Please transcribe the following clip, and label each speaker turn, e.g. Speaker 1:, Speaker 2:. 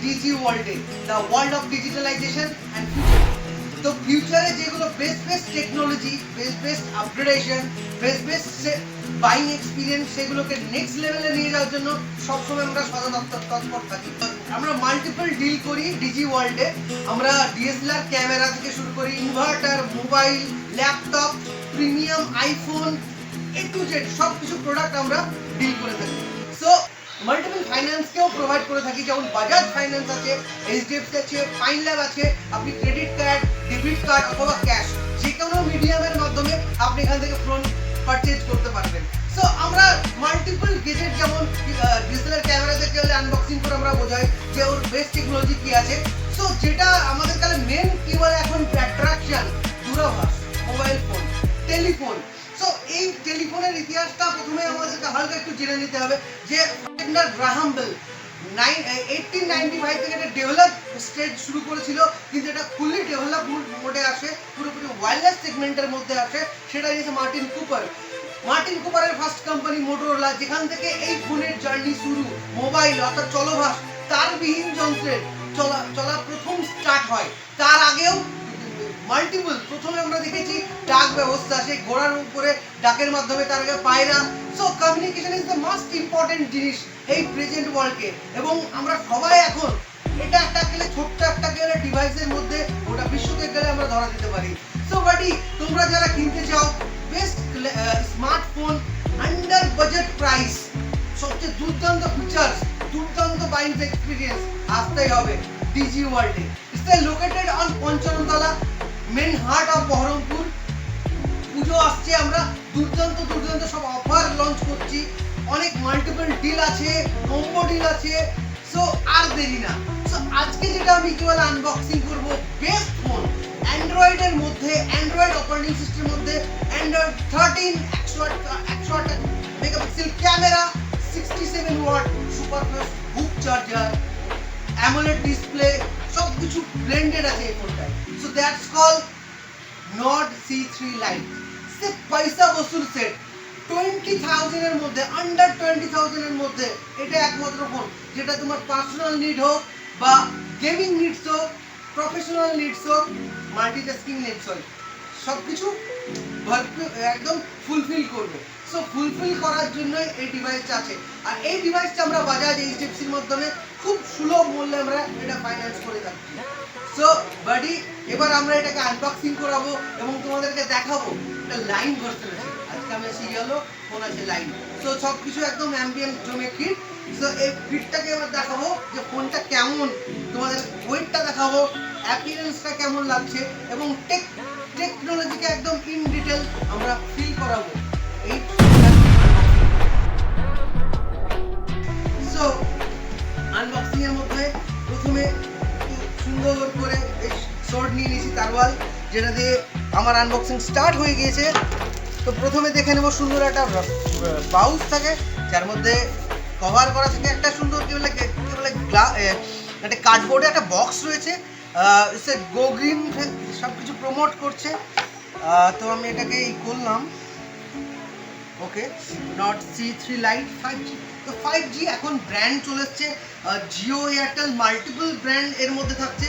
Speaker 1: DG ওয়ার্ল্ডে, the world of digitalization and future. তো ফিউচারে যেগুলো best technology, best upgradation, best buying experience, সেগুলোকে নেক্সট লেভেলে নিয়ে যাওয়ার জন্য সবসময় আমরা সদা তৎপর থাকি। আমরা মাল্টিপল ডিল করি ডিজি ওয়ার্ল্ডে। আমরা ডিএসএলআর ক্যামেরা থেকে শুরু করি, inverter, mobile, laptop, premium iPhone, A to Z সব কিছু প্রোডাক্ট আমরা ডিল করে থাকি। সো মাল্টিপল ফাইন্যান্সকেও প্রোভাইড করে থাকি, যেমন বাজাজ ফাইন্যান্স আছে, এইচডিএফসি আছে, ফাইন ল্যাব আছে। আপনি ক্রেডিট কার্ড, ডেবিট কার্ড অথবা ক্যাশ যে কোনো মিডিয়ামের মাধ্যমে আপনি এখান থেকে ফোন পারচেজ করতে পারবেন। সো আমরা মাল্টিপল গেজেট, যেমন ডিএসএলআর ক্যামেরা দেখতে হলে আনবক্সিং করে আমরা বোঝাই যে ওর বেস্ট টেকনোলজি কি আছে। সো যেটা আমাদের কাছে মেন কি বলে এখন অ্যাট্রাকশন, দূরভাষ, মোবাইল ফোন, টেলিফোন। সো এই টেলিফোনের ইতিহাসটা প্রথমে আমাদেরকে হালকা একটু জেনে নিতে হবে যে আলেকজান্ডার গ্রাহাম বেল 1895 থেকে এটা ডেভেলপ স্টেজ শুরু করেছিল, কিন্তু এটা ফুললি ডেভেলপ মোডে আসে, পুরোপুরি ওয়্যারলেস সেগমেন্টের মধ্যে আসে। সেটা নিয়েছে মার্টিন কুপারের ফার্স্ট কোম্পানি মোটরোলা, যেখান থেকে এই ফোনের জার্নি শুরু। মোবাইল অর্থাৎ চলভাস, তারবিহীন যন্ত্রের চলা প্রথম স্টার্ট হয়। তার আগেও মাল্টিপল, প্রথমে আমরা দেখেছি ডাক ব্যবস্থা, সেই ঘোড়ার উপরে ডাকের মাধ্যমে, তার আগে পায়রা। So communication is the most important জিনিস এই প্রেজেন্ট ওয়ার্ল্ডকে। এবং আমরা সবাই এখন এটা একটা গেলে, ছোট্ট একটা গেলে ডিভাইসের মধ্যে ওটা বিশ্বকে গেলে আমরা ধরা দিতে পারি। সো বাটি, তোমরা যারা কিনতে চাও best smartphone under budget price, সবচেয়ে দুর্দান্ত ফিচার্স, দুর্দান্ত বাইং এক্সপিরিয়েন্স, আসতেই হবে ডিজি ওয়ার্ল্ডে। It's located on Panchranatala, main heart of Baharampur. Puja আসছে, আমরা দুর্দান্ত সব অফার লঞ্চ করছি, অনেক মাল্টিপল ডিল আছে, কম্বো ডিল আছে। সো আর দেরি না। সো আজকে যেটা আমি কি বলে আনবক্সিং করব, বেস্ট ফোন অ্যান্ড্রয়েডের মধ্যে, অ্যান্ড্রয়েড অপারেটিং সিস্টেমের মধ্যে, Android 13, 108 megapixel camera, 67 watt super fast book charger, AMOLED display, সব কিছু ব্লেন্ডেড আছে এই ফোনটায়। So that's call not C3 Lite। সে পয়সা বসুল সেট 20,000 এর মধ্যে, আন্ডার 20,000 এর মধ্যে এটা একমাত্র ফোন যেটা তোমার পার্সোনাল নিড হোক বা গেমিং নিডস হোক, প্রফেশনাল নিডস হোক, মাল্টিটাস্কিং নিডস হোক, সব কিছু একদম ফুলফিল করবে। সো ফুলফিল করার জন্য এই ডিভাইসটা আছে। আর এই ডিভাইসটা আমরা বাজাজ এইচডিএফসির মাধ্যমে খুব সুলভ মূল্যে আমরা এটা ফাইন্যান্স করে থাকি। সো বাডি, এবার আমরা এটাকে আনবক্সিং করাবো এবং তোমাদেরকে দেখাবো একটা লাইন ভার্সন আছে। আজকে আমি এসে গেল, ফোন আছে লাইন। সো সব কিছু একদম অ্যাম্বিয়েন্ট জমে ফিট। সো এই ফিটটাকে এবার দেখাবো যে ফোনটা কেমন, তোমাদের ওয়েটটা দেখাবো, অ্যাপিয়ারেন্সটা কেমন লাগছে এবং টেকনোলজিকে একদম ইন ডিটেল আমরা ফিল করাবো এই। সো আনবক্সিং এর মধ্যে প্রথমে সুন্দর করে এই শর্ট নিয়ে নিয়েছি তারওয়াল, যেটা দিয়ে আমার আনবক্সিং স্টার্ট হয়ে গিয়েছে। তো প্রথমে দেখে নেব, সুন্দর একটা পাউচ থাকে যার মধ্যে কভার করা থাকে একটা সুন্দর কি বলে একটা কার্ডবোর্ডে একটা বক্স রয়েছে। সে গো গ্রিন সব কিছু প্রমোট করছে। তো আমি এটাকে করলাম, ওকে, নট C3 Lite 5G। তো 5G এখন ব্র্যান্ড চলে এসছে, জিও, এয়ারটেল, মাল্টিপল ব্র্যান্ড এর মধ্যে থাকছে।